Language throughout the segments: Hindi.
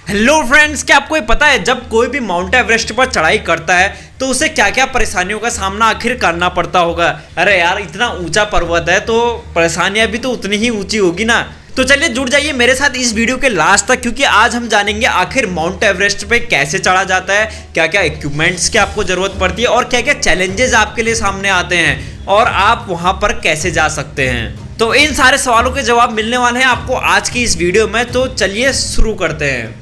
हेलो फ्रेंड्स, क्या आपको ये पता है जब कोई भी माउंट एवरेस्ट पर चढ़ाई करता है तो उसे क्या क्या परेशानियों का सामना आखिर करना पड़ता होगा। अरे यार, इतना ऊंचा पर्वत है तो परेशानियां भी तो उतनी ही ऊंची होगी ना। तो चलिए जुड़ जाइए मेरे साथ इस वीडियो के लास्ट तक, क्योंकि आज हम जानेंगे आखिर माउंट एवरेस्ट पे कैसे चढ़ा जाता है, क्या क्या इक्विपमेंट्स की आपको जरूरत पड़ती है और क्या क्या चैलेंजेस आपके लिए सामने आते हैं और आप वहां पर कैसे जा सकते हैं। तो इन सारे सवालों के जवाब मिलने वाले हैं आपको आज की इस वीडियो में। तो चलिए शुरू करते हैं।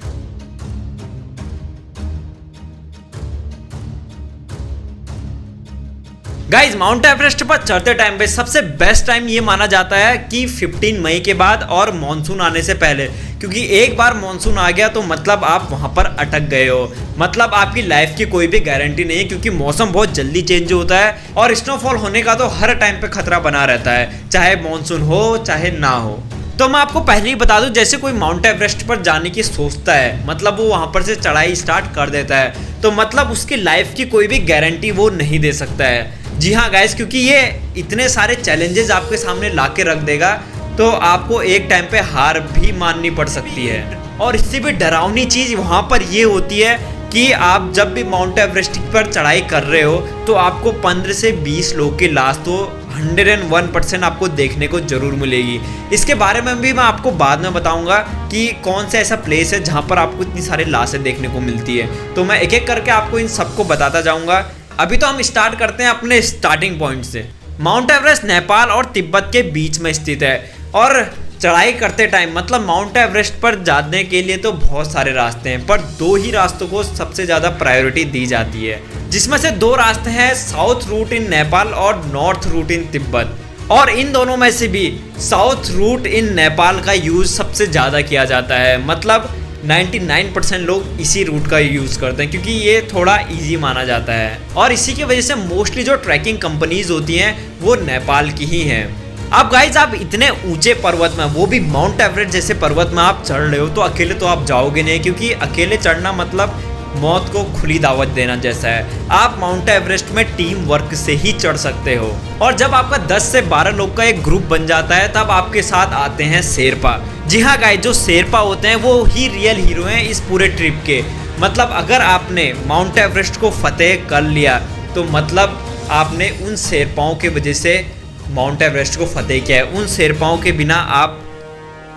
गाइज, माउंट एवरेस्ट पर चढ़ते टाइम पे सबसे बेस्ट टाइम ये माना जाता है कि 15 मई के बाद और मॉनसून आने से पहले, क्योंकि एक बार मॉनसून आ गया तो मतलब आप वहां पर अटक गए हो। मतलब आपकी लाइफ की कोई भी गारंटी नहीं है, क्योंकि मौसम बहुत जल्दी चेंज होता है और स्नोफॉल होने का तो हर टाइम पे खतरा बना रहता है, चाहे मॉनसून हो चाहे ना हो। तो मैं आपको पहले ही बता दूं, जैसे कोई माउंट एवरेस्ट पर जाने की सोचता है, मतलब वो वहां पर से चढ़ाई स्टार्ट कर देता है, तो मतलब उसकी लाइफ की कोई भी गारंटी वो नहीं दे सकता है। जी हाँ गाइस, क्योंकि ये इतने सारे चैलेंजेस आपके सामने ला के रख देगा तो आपको एक टाइम पे हार भी माननी पड़ सकती है। और इससे भी डरावनी चीज़ वहाँ पर ये होती है कि आप जब भी माउंट एवरेस्ट पर चढ़ाई कर रहे हो तो आपको 15 से 20 लोग की लाश तो 101% आपको देखने को जरूर मिलेगी। इसके बारे में भी मैं आपको बाद में बताऊंगा कि कौन सा ऐसा प्लेस है जहाँ पर आपको इतनी सारी लाशें देखने को मिलती है। तो मैं एक एक करके आपको इन सबको बताता जाऊंगा। अभी तो हम स्टार्ट करते हैं अपने स्टार्टिंग पॉइंट से। माउंट एवरेस्ट नेपाल और तिब्बत के बीच में स्थित है और चढ़ाई करते टाइम मतलब माउंट एवरेस्ट पर जाने के लिए तो बहुत सारे रास्ते हैं, पर दो ही रास्तों को सबसे ज़्यादा प्रायोरिटी दी जाती है, जिसमें से दो रास्ते हैं साउथ रूट इन नेपाल और नॉर्थ रूट इन तिब्बत। और इन दोनों में से भी साउथ रूट इन नेपाल का यूज़ सबसे ज़्यादा किया जाता है। मतलब 99% लोग इसी रूट का यूज़ करते हैं, क्योंकि ये थोड़ा इजी माना जाता है और इसी की वजह से मोस्टली जो ट्रैकिंग कंपनीज होती हैं वो नेपाल की ही हैं। अब गाइज, आप इतने ऊंचे पर्वत में, वो भी माउंट एवरेस्ट जैसे पर्वत में आप चढ़ रहे हो तो अकेले तो आप जाओगे नहीं, क्योंकि अकेले चढ़ना मतलब मौत को खुली दावत देना जैसा है। आप माउंट एवरेस्ट में टीम वर्क से ही चढ़ सकते हो और जब आपका 10 से 12 लोग का एक ग्रुप बन जाता है तब आपके साथ आते हैं शेरपा। जी हाँ गाइस, जो शेरपा होते हैं वो ही रियल हीरो हैं इस पूरे ट्रिप के। मतलब अगर आपने माउंट एवरेस्ट को फतेह कर लिया तो मतलब आपने उन शेरपाओं की वजह से माउंट एवरेस्ट को फतेह किया है। उन शेरपाओं के बिना आप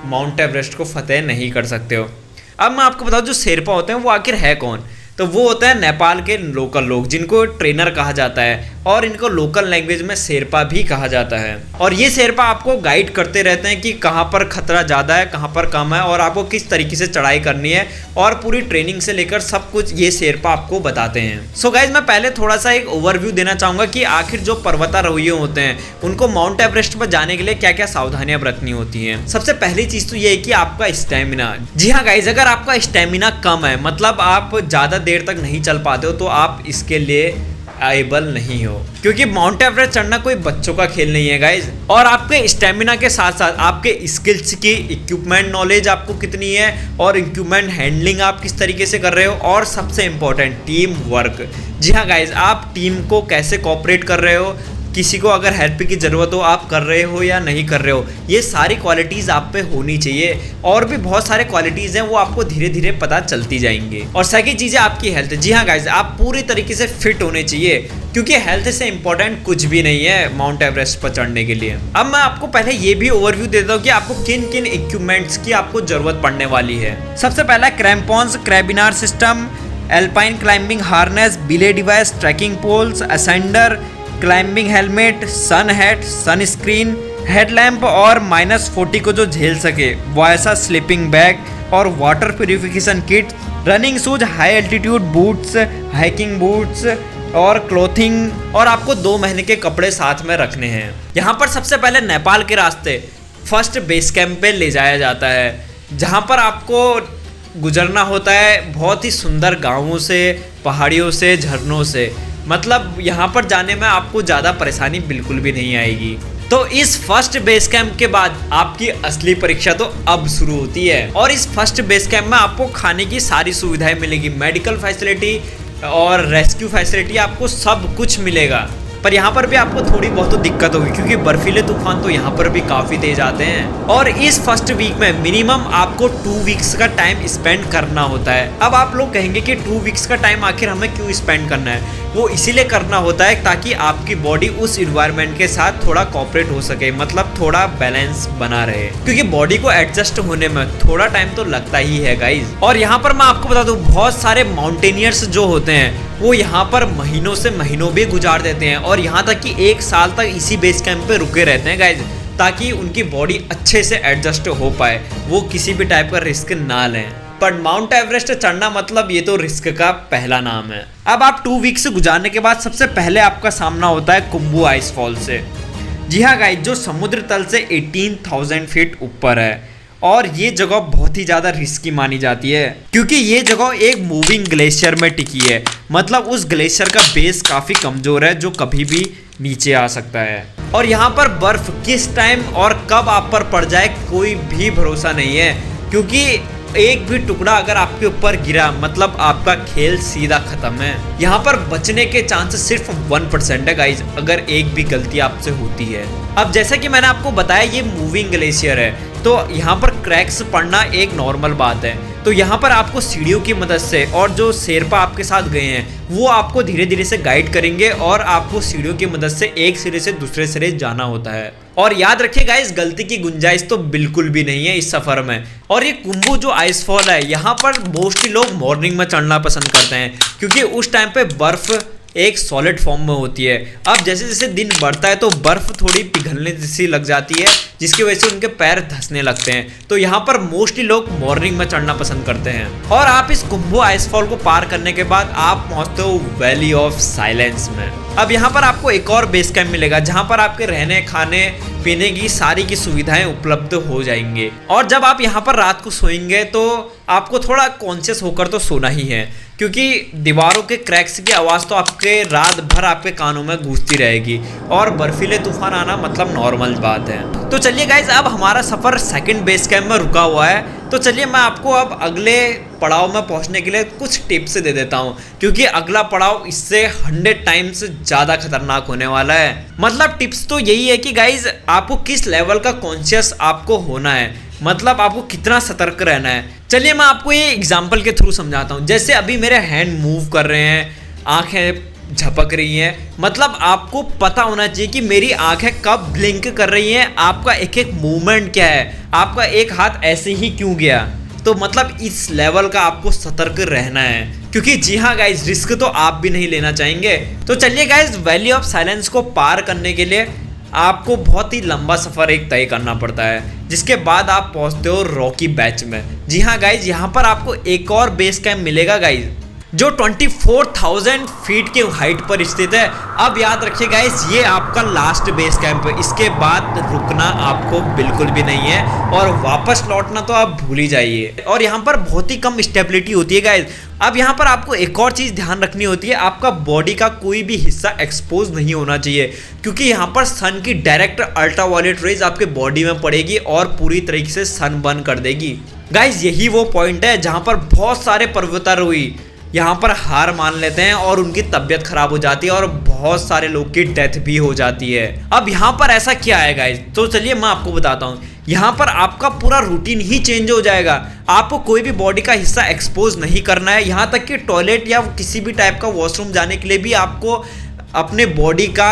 माउंट एवरेस्ट को फतेह नहीं कर सकते हो। अब मैं आपको बताऊं, जो शेरपा होते हैं वो आखिर है कौन। तो वो होते हैं नेपाल के लोकल लोग, जिनको ट्रेनर कहा जाता है और इनको लोकल लैंग्वेज में शेरपा भी कहा जाता है। और ये शेरपा आपको गाइड करते रहते हैं कि कहाँ पर खतरा ज़्यादा है, कहाँ पर कम है और आपको किस तरीके से चढ़ाई करनी है, और पूरी ट्रेनिंग से लेकर सब कुछ ये शेरपा आपको बताते हैं। सो गाइज, मैं पहले थोड़ा सा एक ओवरव्यू देना चाहूँगा कि आखिर जो पर्वतारोही होते हैं उनको माउंट एवरेस्ट पर जाने के लिए क्या क्या सावधानियां बरतनी होती हैं। सबसे पहली चीज़ तो ये है कि आपका स्टेमिना। जी हाँ गाइज, अगर आपका स्टेमिना कम है, मतलब आप ज़्यादा देर तक नहीं चल पाते हो, तो आप इसके लिए एबल नहीं हो, क्योंकि माउंट एवरेस्ट चढ़ना कोई बच्चों का खेल नहीं है गाइज। और आपके स्टेमिना के साथ साथ आपके स्किल्स की, इक्विपमेंट नॉलेज आपको कितनी है और इक्विपमेंट हैंडलिंग आप किस तरीके से कर रहे हो, और सबसे इंपॉर्टेंट टीम वर्क। जी हाँ गाइज, आप टीम को कैसे कोऑपरेट कर रहे हो, किसी को अगर हेल्प की ज़रूरत हो आप कर रहे हो या नहीं कर रहे हो, ये सारी क्वालिटीज़ आप पे होनी चाहिए। और भी बहुत सारे क्वालिटीज़ हैं वो आपको धीरे धीरे पता चलती जाएंगी। और सेकंड चीज़ है आपकी हेल्थ। जी हाँ गाइज, आप पूरी तरीके से फिट होने चाहिए, क्योंकि हेल्थ से इंपॉर्टेंट कुछ भी नहीं है माउंट एवरेस्ट पर चढ़ने के लिए। अब मैं आपको पहले ये भी ओवरव्यू देता हूँ कि आपको किन किन इक्विपमेंट्स की आपको जरूरत पड़ने वाली है। सबसे पहला crampons, carabiner system, alpine climbing harness, belay device, trekking poles, ascender, climbing helmet, sun hat, sunscreen, headlamp और -40 को जो झेल सके वो ऐसा स्लीपिंग बैग और water purification kit, running shoes, high altitude boots, hiking boots और क्लोथिंग, और आपको 2 महीने के कपड़े साथ में रखने हैं। यहाँ पर सबसे पहले नेपाल के रास्ते फर्स्ट बेस कैंप पे ले जाया जाता है, जहाँ पर आपको गुजरना होता है बहुत ही सुंदर गाँवों से, पहाड़ियों से, झरनों से। मतलब यहाँ पर जाने में आपको ज़्यादा परेशानी बिल्कुल भी नहीं आएगी। तो इस फर्स्ट बेस कैंप के बाद आपकी असली परीक्षा तो अब शुरू होती है, और इस फर्स्ट बेस कैंप में आपको खाने की सारी सुविधाएं मिलेगी, मेडिकल फैसिलिटी और रेस्क्यू फैसिलिटी, आपको सब कुछ मिलेगा। पर यहाँ पर भी आपको थोड़ी बहुत तो दिक्कत होगी क्योंकि बर्फीले तूफान तो यहाँ पर भी काफी तेज आते हैं। और इस फर्स्ट वीक में मिनिमम आपको 2 वीक्स का टाइम स्पेंड करना होता है। अब आप लोग कहेंगे कि 2 वीक्स का टाइम आखिर हमें क्यों स्पेंड करना है? वो इसीलिए करना होता है ताकि आपकी बॉडी उस इन्वायरमेंट के साथ थोड़ा कोऑपरेट हो सके, मतलब थोड़ा बैलेंस बना रहे, क्योंकि बॉडी को एडजस्ट होने में थोड़ा टाइम तो लगता ही है गाइज। और यहाँ पर मैं आपको बता दूं, बहुत सारे माउंटेनियर्स जो होते हैं वो यहाँ पर महीनों से महीनों भी गुजार देते हैं और यहाँ तक कि 1 साल तक इसी बेस कैंप पे रुके रहते हैं गाइज, ताकि उनकी बॉडी अच्छे से एडजस्ट हो पाए, वो किसी भी टाइप का रिस्क ना लें। पर माउंट एवरेस्ट चढ़ना मतलब ये तो रिस्क का पहला नाम है। अब आप 2 वीक्स गुजारने के बाद सबसे पहले आपका सामना होता है कुंभू आइसफॉल से। जी हाँ गाइज, जो समुद्र तल से 18,000 फीट ऊपर है और ये जगह बहुत ही ज़्यादा रिस्की मानी जाती है क्योंकि ये जगह एक मूविंग ग्लेशियर में टिकी है, मतलब उस ग्लेशियर का बेस काफ़ी कमज़ोर है जो कभी भी नीचे आ सकता है। और यहाँ पर बर्फ़ किस टाइम और कब आप पर पड़ जाए कोई भी भरोसा नहीं है, क्योंकि एक भी टुकड़ा अगर आपके ऊपर गिरा मतलब आपका खेल सीधा खत्म है। यहाँ पर बचने के चांसेस सिर्फ 1% है गाइज, अगर एक भी गलती आपसे होती है। अब जैसे कि मैंने आपको बताया ये मूविंग ग्लेशियर है, तो यहाँ पर क्रैक्स पड़ना एक नॉर्मल बात है। तो यहाँ पर आपको सीढ़ियों की मदद से और जो शेरपा आपके साथ गए हैं वो आपको धीरे धीरे से गाइड करेंगे और आपको सीढ़ियों की मदद से एक सिरे से दूसरे सिरे जाना होता है। और याद रखिएगा इस गलती की गुंजाइश तो बिल्कुल भी नहीं है इस सफर में। और ये कुंभू जो आइसफॉल है यहाँ पर मोस्टली लोग मॉर्निंग में चढ़ना पसंद करते हैं क्योंकि उस टाइम पे बर्फ एक सॉलिड फॉर्म में होती है। अब जैसे जैसे दिन बढ़ता है तो बर्फ थोड़ी पिघलने जैसी लग जाती है जिसकी वजह से उनके पैर धंसने लगते हैं, तो यहाँ पर मोस्टली लोग मॉर्निंग में चढ़ना पसंद करते हैं। और आप इस कुंभू आइसफॉल को पार करने के बाद आप पहुंचते हो वैली ऑफ साइलेंस में। अब यहाँ पर आपको एक और बेस कैंप मिलेगा जहाँ पर आपके रहने खाने पीने की सारी की सुविधाएं उपलब्ध हो जाएंगे। और जब आप यहाँ पर रात को सोएंगे तो आपको थोड़ा कॉन्शियस होकर तो सोना ही है क्योंकि दीवारों के क्रैक्स की आवाज़ तो आपके रात भर आपके कानों में गूंजती रहेगी और बर्फीले तूफान आना मतलब नॉर्मल बात है। तो चलिए गाइज, अब हमारा सफ़र सेकंड बेस कैंप में रुका हुआ है, तो चलिए मैं आपको अब अगले पड़ाव में पहुंचने के लिए कुछ टिप्स दे देता हूं क्योंकि अगला पड़ाव इससे 100 टाइम्स ज़्यादा खतरनाक होने वाला है। मतलब टिप्स तो यही है कि गाइज आपको किस लेवल का कॉन्शियस आपको होना है, मतलब आपको कितना सतर्क रहना है। चलिए मैं आपको ये एग्जाम्पल के थ्रू समझाता हूँ। जैसे अभी मेरे हैंड मूव कर रहे हैं, आंखें झपक रही हैं, मतलब आपको पता होना चाहिए कि मेरी आंखें कब ब्लिंक कर रही हैं, आपका एक एक मूवमेंट क्या है, आपका एक हाथ ऐसे ही क्यों गया। तो मतलब इस लेवल का आपको सतर्क रहना है क्योंकि जी हाँ गाइज, रिस्क तो आप भी नहीं लेना चाहेंगे। तो चलिए गाइज, वैली ऑफ साइलेंस को पार करने के लिए आपको बहुत ही लंबा सफ़र एक तय करना पड़ता है जिसके बाद आप पहुंचते हो रॉकी बैच में। जी हाँ गाइज, यहाँ पर आपको एक और बेस कैंप मिलेगा गाइज जो 24,000 फीट की हाइट पर स्थित है। अब याद रखिए गाइस, ये आपका लास्ट बेस कैंप है, इसके बाद रुकना आपको बिल्कुल भी नहीं है और वापस लौटना तो आप भूल ही जाइए। और यहाँ पर बहुत ही कम स्टेबिलिटी होती है गाइस। अब यहाँ पर आपको एक और चीज़ ध्यान रखनी होती है, आपका बॉडी का कोई भी हिस्सा एक्सपोज नहीं होना चाहिए क्योंकि यहाँ पर सन की डायरेक्ट अल्ट्रावायलेट रेज आपके बॉडी में पड़ेगी और पूरी तरीके से सन बर्न कर देगी। गाइस यही वो पॉइंट है जहाँ पर बहुत सारे पर्वतारोही यहाँ पर हार मान लेते हैं और उनकी तबीयत खराब हो जाती है और बहुत सारे लोग की डेथ भी हो जाती है। अब यहाँ पर ऐसा क्या है गाइस, तो चलिए मैं आपको बताता हूँ। यहाँ पर आपका पूरा रूटीन ही चेंज हो जाएगा, आपको कोई भी बॉडी का हिस्सा एक्सपोज नहीं करना है, यहाँ तक कि टॉयलेट या किसी भी टाइप का वॉशरूम जाने के लिए भी आपको अपने बॉडी का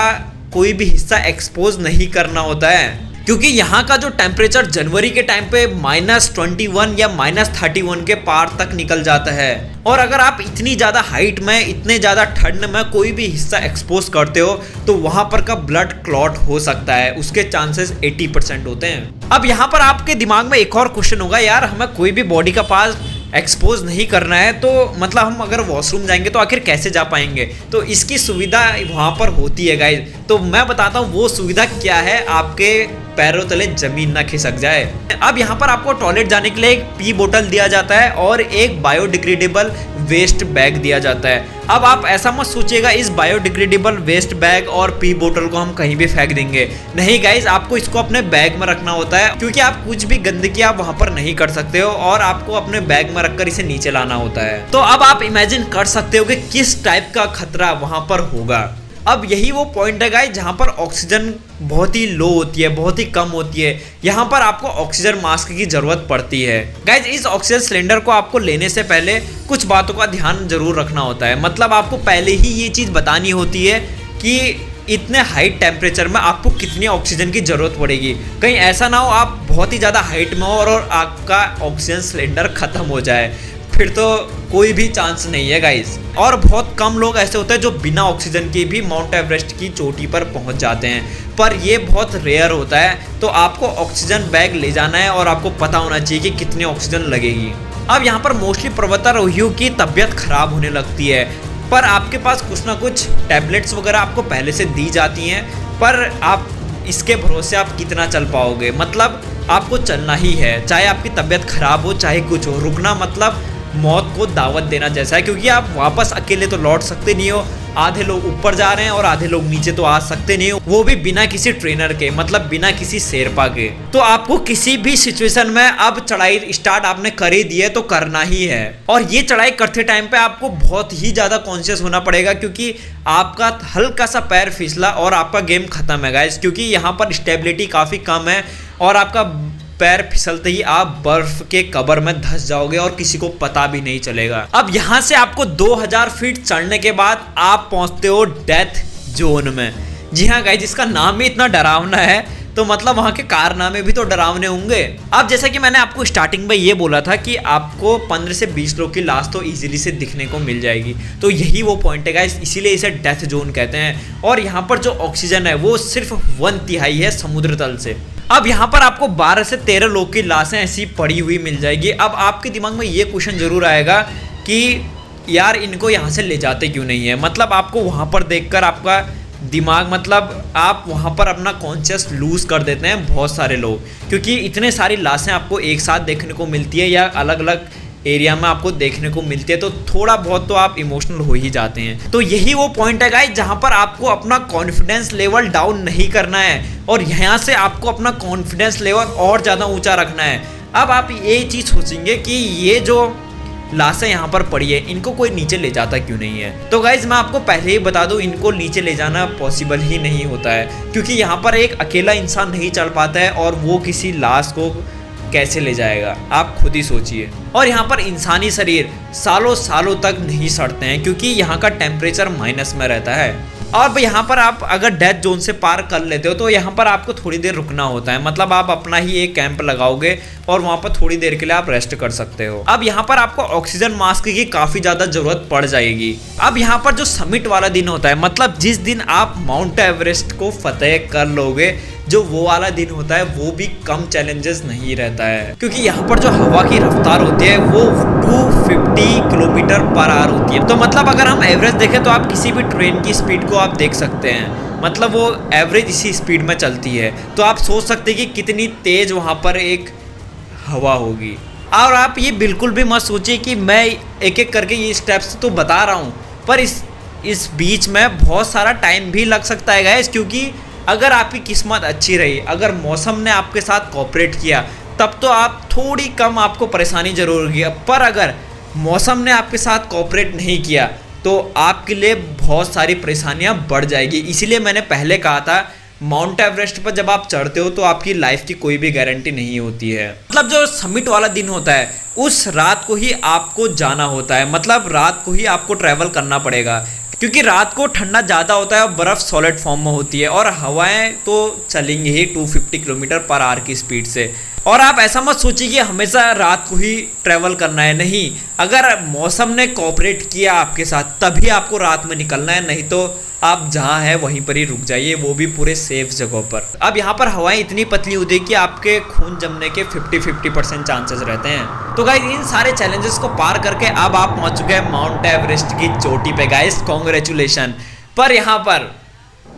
कोई भी हिस्सा एक्सपोज नहीं करना होता है क्योंकि यहाँ का जो टेम्परेचर जनवरी के टाइम पे -21 या -31 के पार तक निकल जाता है। और अगर आप इतनी ज़्यादा हाइट में, इतने ज़्यादा ठंड में कोई भी हिस्सा एक्सपोज करते हो तो वहाँ पर का ब्लड क्लॉट हो सकता है, उसके चांसेस 80% होते हैं। अब यहाँ पर आपके दिमाग में एक और क्वेश्चन होगा, यार हमें कोई भी बॉडी का पास एक्सपोज नहीं करना है तो मतलब हम अगर वॉशरूम जाएंगे तो आखिर कैसे जा पाएंगे। तो इसकी सुविधा वहाँ पर होती है गाइज, तो मैं बताता हूँ वो सुविधा क्या है, आपके पैरों तले जमीन ना खिसक जाए। अब यहाँ पर आपको टॉयलेट जाने के लिए एक पी बोतल दिया जाता है और एक बायोडिग्रेडेबल वेस्ट बैग दिया जाता है। अब आप ऐसा मत सोचिएगा इस बायोडिग्रेडेबल वेस्ट बैग और पी बोतल को हम कहीं भी फेंक देंगे, नहीं गाइज, आपको इसको अपने बैग में रखना होता है क्योंकि आप कुछ भी गंदगी आप वहां पर नहीं कर सकते हो और आपको अपने बैग में रखकर इसे नीचे लाना होता है। तो अब आप इमेजिन कर सकते हो कि किस टाइप का खतरा वहां पर होगा। अब यही वो पॉइंट है गाइस जहाँ पर ऑक्सीजन बहुत ही लो होती है, बहुत ही कम होती है। यहाँ पर आपको ऑक्सीजन मास्क की जरूरत पड़ती है। गाइस इस ऑक्सीजन सिलेंडर को आपको लेने से पहले कुछ बातों का ध्यान जरूर रखना होता है। मतलब आपको पहले ही ये चीज़ बतानी होती है कि इतने हाई टेम्परेचर में आपको कितनी ऑक्सीजन की ज़रूरत पड़ेगी। कहीं ऐसा ना हो आप बहुत ही ज़्यादा हाइट में हो और आपका ऑक्सीजन सिलेंडर ख़त्म हो जाए, फिर तो कोई भी चांस नहीं है गाइस। और बहुत कम लोग ऐसे होते हैं जो बिना ऑक्सीजन के भी माउंट एवरेस्ट की चोटी पर पहुंच जाते हैं, पर ये बहुत रेयर होता है। तो आपको ऑक्सीजन बैग ले जाना है और आपको पता होना चाहिए कि कितनी ऑक्सीजन लगेगी। अब यहाँ पर मोस्टली पर्वतारोहियों की तबीयत खराब होने लगती है, पर आपके पास कुछ ना कुछ टैबलेट्स वगैरह आपको पहले से दी जाती हैं, पर आप इसके भरोसे आप कितना चल पाओगे। मतलब आपको चलना ही है, चाहे आपकी तबीयत खराब हो चाहे कुछ हो। रुकना मतलब मौत को दावत देना जैसा है, क्योंकि आप वापस अकेले तो लौट सकते नहीं हो। आधे लोग ऊपर जा रहे हैं और आधे लोग नीचे तो आ सकते नहीं हो, वो भी बिना किसी ट्रेनर के, मतलब बिना किसी शेरपा के। तो आपको किसी भी सिचुएशन में अब चढ़ाई स्टार्ट आपने कर ही दी है तो करना ही है। और ये चढ़ाई करते टाइम पे आपको बहुत ही ज़्यादा कॉन्शियस होना पड़ेगा, क्योंकि आपका हल्का सा पैर फिसला और आपका गेम खत्म है गाइस। क्योंकि यहाँ पर स्टेबिलिटी काफ़ी कम है और आपका पैर फिसलते ही आप बर्फ के कबर में धंस जाओगे और किसी को पता भी नहीं चलेगा। अब यहाँ से आपको 2000 फीट चढ़ने के बाद आप पहुँचते हो डेथ जोन में। जी हाँ गाइस, जिसका नाम ही इतना डरावना है तो मतलब वहाँ के कारनामे भी तो डरावने होंगे। अब जैसा कि मैंने आपको स्टार्टिंग में ये बोला था कि आपको 15 से 20 लोग की लाश तो इजीली से दिखने को मिल जाएगी, तो यही वो पॉइंट है गाइस, इसीलिए इसे डेथ जोन कहते हैं। और यहाँ पर जो ऑक्सीजन है वो सिर्फ 1/3 है समुद्र तल से। अब यहाँ पर आपको 12 से 13 लोग की लाशें ऐसी पड़ी हुई मिल जाएगी। अब आपके दिमाग में ये क्वेश्चन जरूर आएगा कि यार इनको यहाँ से ले जाते क्यों नहीं है। मतलब आपको वहाँ पर देखकर आपका दिमाग, मतलब आप वहाँ पर अपना कॉन्शियस लूज कर देते हैं बहुत सारे लोग, क्योंकि इतने सारी लाशें आपको एक साथ देखने को मिलती है या अलग अलग एरिया में आपको देखने को मिलती है, तो थोड़ा बहुत तो आप इमोशनल हो ही जाते हैं। तो यही वो पॉइंट है गाइस जहाँ पर आपको अपना कॉन्फिडेंस लेवल डाउन नहीं करना है और यहाँ से आपको अपना कॉन्फिडेंस लेवल और ज़्यादा ऊंचा रखना है। अब आप ये चीज़ सोचेंगे कि ये जो लाशें यहाँ पर पड़ी है इनको कोई नीचे ले जाता क्यों नहीं है। तो गाइज मैं आपको पहले ही बता दूं, इनको नीचे ले जाना पॉसिबल ही नहीं होता है, क्योंकि यहाँ पर एक अकेला इंसान नहीं चल पाता है और वो किसी लाश को कैसे ले जाएगा, आप खुद ही सोचिए। और यहाँ पर इंसानी शरीर सालों सालों तक नहीं सड़ते हैं, क्योंकि यहाँ का टेम्परेचर माइनस में रहता है। और यहाँ पर आप अगर डेथ जोन से पार कर लेते हो तो यहाँ पर आपको थोड़ी देर रुकना होता है। मतलब आप अपना ही एक कैंप लगाओगे और वहाँ पर थोड़ी देर के लिए आप रेस्ट कर सकते हो। अब यहाँ पर आपको ऑक्सीजन मास्क की काफ़ी ज़्यादा ज़रूरत पड़ जाएगी। अब यहाँ पर जो समिट वाला दिन होता है, मतलब जिस दिन आप माउंट एवरेस्ट को फतेह कर लोगे, जो वो वाला दिन होता है वो भी कम चैलेंजेस नहीं रहता है, क्योंकि यहाँ पर जो हवा की रफ्तार होती है वो 250 किलोमीटर पर आवर होती है। तो मतलब अगर हम एवरेज देखें तो आप किसी भी ट्रेन की स्पीड को आप देख सकते हैं, मतलब वो एवरेज इसी स्पीड में चलती है। तो आप सोच सकते हैं कि कितनी तेज वहाँ पर एक हवा होगी। और आप ये बिल्कुल भी मत सोचिए कि मैं एक एक करके ये स्टेप्स तो बता रहा हूँ, पर इस बीच में बहुत सारा टाइम भी लग सकता है गाइस, क्योंकि अगर आपकी किस्मत अच्छी रही, अगर मौसम ने आपके साथ कोऑपरेट किया, तब तो आप थोड़ी कम आपको परेशानी जरूर होगी। पर अगर मौसम ने आपके साथ कोऑपरेट नहीं किया तो आपके लिए बहुत सारी परेशानियां बढ़ जाएगी। इसीलिए मैंने पहले कहा था माउंट एवरेस्ट पर जब आप चढ़ते हो तो आपकी लाइफ की कोई भी गारंटी नहीं होती है। मतलब जो समिट वाला दिन होता है उस रात को ही आपको जाना होता है, मतलब रात को ही आपको ट्रैवल करना पड़ेगा, क्योंकि रात को ठंडा ज़्यादा होता है और बर्फ़ सॉलिड फॉर्म में होती है और हवाएं तो चलेंगी ही 250 किलोमीटर पर आवर की स्पीड से। और आप ऐसा मत सोचिए कि हमेशा रात को ही ट्रैवल करना है, नहीं, अगर मौसम ने कोऑपरेट किया आपके साथ तभी आपको रात में निकलना है, नहीं तो आप जहाँ हैं वहीं पर ही रुक जाइए, वो भी पूरे सेफ जगहों पर। अब यहाँ पर हवाएं इतनी पतली होती है कि आपके खून जमने के 50% चांसेस रहते हैं। तो गाइस इन सारे चैलेंजेस को पार करके अब आप पहुँच चुके हैं माउंट एवरेस्ट की चोटी पे गाइस, कॉन्ग्रेचुलेशन। पर यहाँ पर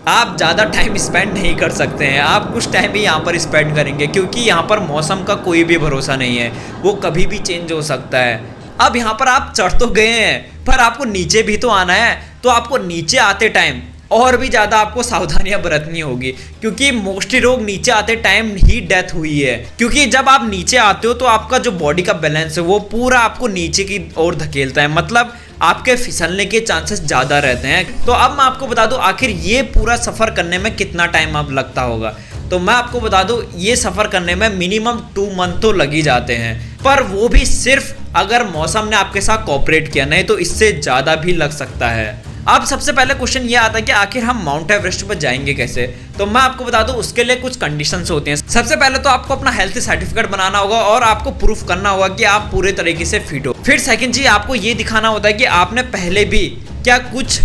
आप ज़्यादा टाइम स्पेंड नहीं कर सकते हैं, आप कुछ टाइम ही यहाँ पर स्पेंड करेंगे, क्योंकि यहाँ पर मौसम का कोई भी भरोसा नहीं है, वो कभी भी चेंज हो सकता है। अब यहाँ पर आप चढ़ तो गए हैं पर आपको नीचे भी तो आना है, तो आपको नीचे आते टाइम और भी ज़्यादा आपको सावधानियां बरतनी होगी, क्योंकि मोस्टली लोग नीचे आते टाइम ही डेथ हुई है। क्योंकि जब आप नीचे आते हो तो आपका जो बॉडी का बैलेंस है वो पूरा आपको नीचे की ओर धकेलता है, मतलब आपके फिसलने के चांसेस ज़्यादा रहते हैं। तो अब मैं आपको बता दूं आखिर ये पूरा सफ़र करने में कितना टाइम अब लगता होगा। तो मैं आपको बता दूं ये सफ़र करने में मिनिमम 2 मंथ तो लग ही जाते हैं, पर वो भी सिर्फ अगर मौसम ने आपके साथ कोऑपरेट किया, नहीं तो इससे ज़्यादा भी लग सकता है। अब सबसे पहले क्वेश्चन ये आता है कि आखिर हम माउंट एवरेस्ट पर जाएंगे कैसे। तो मैं आपको बता दूं उसके लिए कुछ कंडीशंस होती हैं। सबसे पहले तो आपको अपना हेल्थ सर्टिफिकेट बनाना होगा और आपको प्रूफ करना होगा कि आप पूरे तरीके से फिट हो। फिर सेकंड चीज आपको ये दिखाना होता है कि आपने पहले भी क्या कुछ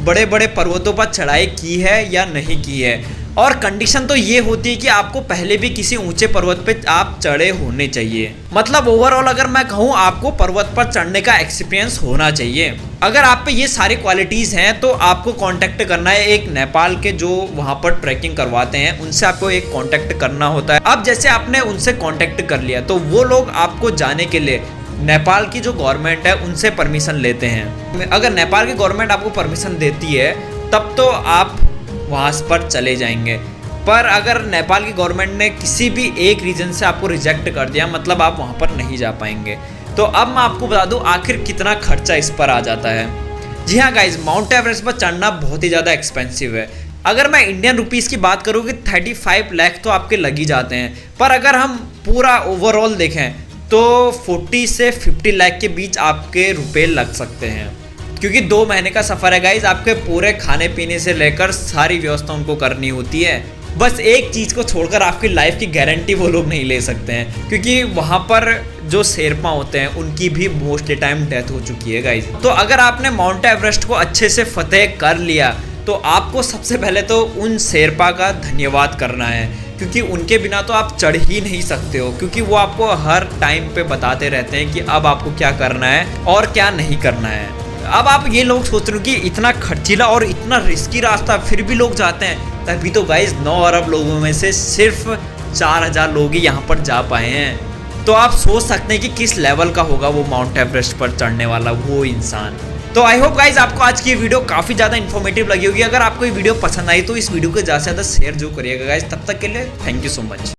बड़े बड़े पर्वतों पर चढ़ाई की है या नहीं की है। और कंडीशन तो ये होती है कि आपको पहले भी किसी ऊंचे पर्वत पे आप चढ़े होने चाहिए। मतलब ओवरऑल अगर मैं कहूँ आपको पर्वत पर चढ़ने का एक्सपीरियंस होना चाहिए। अगर आप पे ये सारी क्वालिटीज़ हैं तो आपको कांटेक्ट करना है एक नेपाल के जो वहाँ पर ट्रैकिंग करवाते हैं, उनसे आपको एक कांटेक्ट करना होता है। अब जैसे आपने उनसे कांटेक्ट कर लिया तो वो लोग आपको जाने के लिए नेपाल की जो गवर्नमेंट है उनसे परमिशन लेते हैं। अगर नेपाल की गवर्नमेंट आपको परमिशन देती है तब तो आप वहाँ पर चले जाएंगे। पर अगर नेपाल की गवर्नमेंट ने किसी भी एक रीज़न से आपको रिजेक्ट कर दिया, मतलब आप वहाँ पर नहीं जा पाएंगे। तो अब मैं आपको बता दूं आखिर कितना खर्चा इस पर आ जाता है। जी हाँ गाइज, माउंट एवरेस्ट पर चढ़ना बहुत ही ज़्यादा एक्सपेंसिव है। अगर मैं इंडियन रुपीज़ की बात करूँ कि 35 लाख तो आपके लग ही जाते हैं, पर अगर हम पूरा ओवरऑल देखें तो 40 से 50 लाख के बीच आपके रुपए लग सकते हैं, क्योंकि 2 महीने का सफ़र है गाइज। आपके पूरे खाने पीने से लेकर सारी व्यवस्था उनको करनी होती है। बस एक चीज़ को छोड़कर आपकी लाइफ की गारंटी वो लोग नहीं ले सकते हैं, क्योंकि वहाँ पर जो शेरपा होते हैं उनकी भी मोस्टली टाइम डेथ हो चुकी है गाइज। तो अगर आपने माउंट एवरेस्ट को अच्छे से फतेह कर लिया तो आपको सबसे पहले तो उन शेरपा का धन्यवाद करना है, क्योंकि उनके बिना तो आप चढ़ ही नहीं सकते हो, क्योंकि वो आपको हर टाइम पे बताते रहते हैं कि अब आपको क्या करना है और क्या नहीं करना है। अब आप ये लोग सोच रहे हो कि इतना खर्चीला और इतना रिस्की रास्ता फिर भी लोग जाते हैं, तभी तो गाइज 9 अरब लोगों में से सिर्फ 4000 लोग ही यहाँ पर जा पाए हैं। तो आप सोच सकते हैं कि किस लेवल का होगा वो माउंट एवरेस्ट पर चढ़ने वाला वो इंसान। तो आई होप गाइज आपको आज की वीडियो काफ़ी ज़्यादा इन्फॉर्मेटिव लगी होगी। अगर आपको ये वीडियो पसंद आई तो इस वीडियो को ज़्यादा से ज़्यादा शेयर जो करिएगा गाइज। तब तक के लिए थैंक यू सो मच।